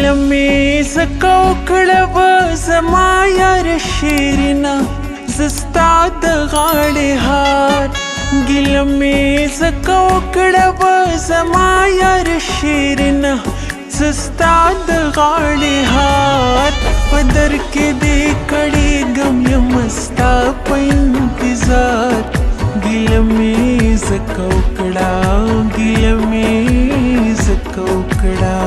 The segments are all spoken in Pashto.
ګیلمې زکه وکړه زما یار شیرینا زستا د غاړې هار ګیلمې زکه وکړه زما یار شیرینا زستا د غاړې هار په در کې دې کړې غم یم ستا په انتظار ګیلمې زکه وکړه ګیلمې زکه وکړه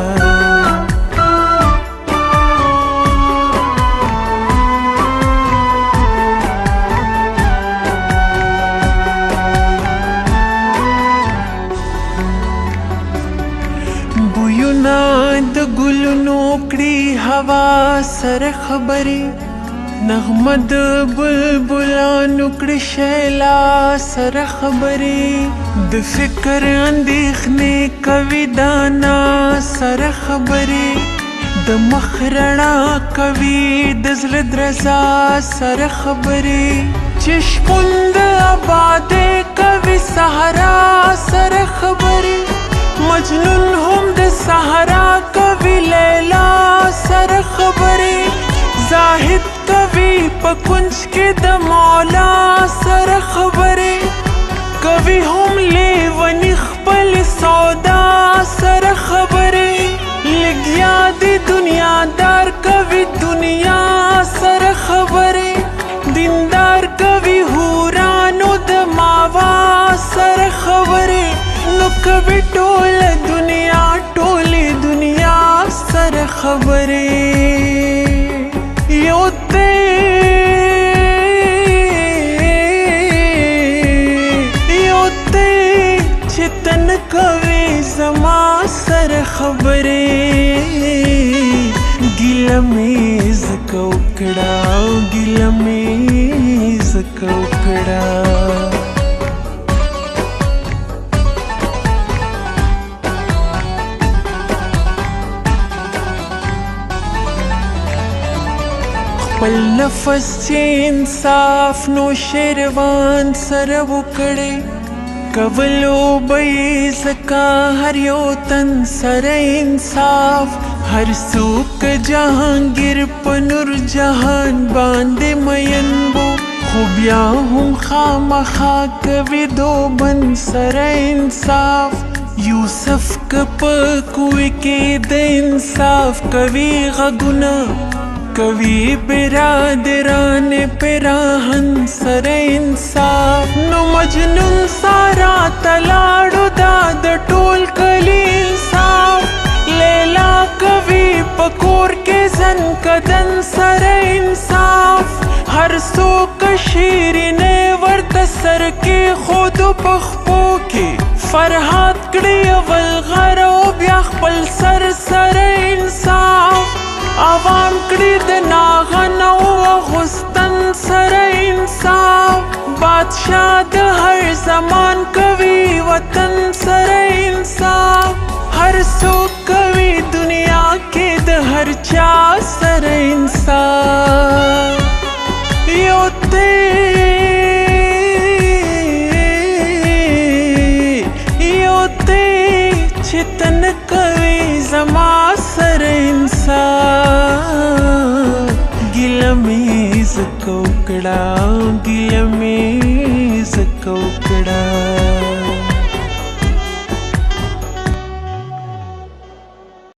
بویونه د ګلونو کړي هوا سره خبرې نغمه د بلبلانو کړي شیلا سره خبرې د فکر اندېښنې کوي دانا سره خبرې د مخ رڼا کوي د زړه درزا سره خبرې چې شپون د آبادۍ کوي صحرا سره خبرې مجنون هم د صحرا کوي لیلا سره خبرې زاهد کوي په کنج کې د مولا سره خبرې کوي هم لیونی خپل سودا سره خبرې لګیا دی دنیادار کوي دنیا سره خبرې دیندار کوي حورانو د ماوا سره خبرې نو کوي ټوله دنیا سره خبرې یو ته چې تن کوي زما سره خبرې ګیلمې زکه وکړه ګیلمې زکه وکړه خپل نفس چې انصاف نو شیروان سره وکړې کولو به یې ځکه هر یو تن سره انصاف هر څوک جهانګیر په نور جهان باندې مین بو خو بیا هم خامخا کوي دوبن سره انصاف یوسف که په کوی کې د انصاف کوي غږونه کوي برادران پیراهن سره انصاف نو مجنون سارا تلاړو دا د ټول کلی انصاف لیلا کوي پکور کې زن کدن سره انصاف هر څوک شیرینې ورته سر کې خود پخپو کې فرحات کړي اول غر او بیا خپل سر سره انصاف عوام کړي د ناغن او اغوستن سره انصاف بادشاہ د هر زمان کوي وطن سره انصاف هر څوک کوي دنیا کې د هر چا سره انصاف یو ته چې تن کوي زما سره انصاف ګیلمې زکه وکړه ګیلمې زکه وکړه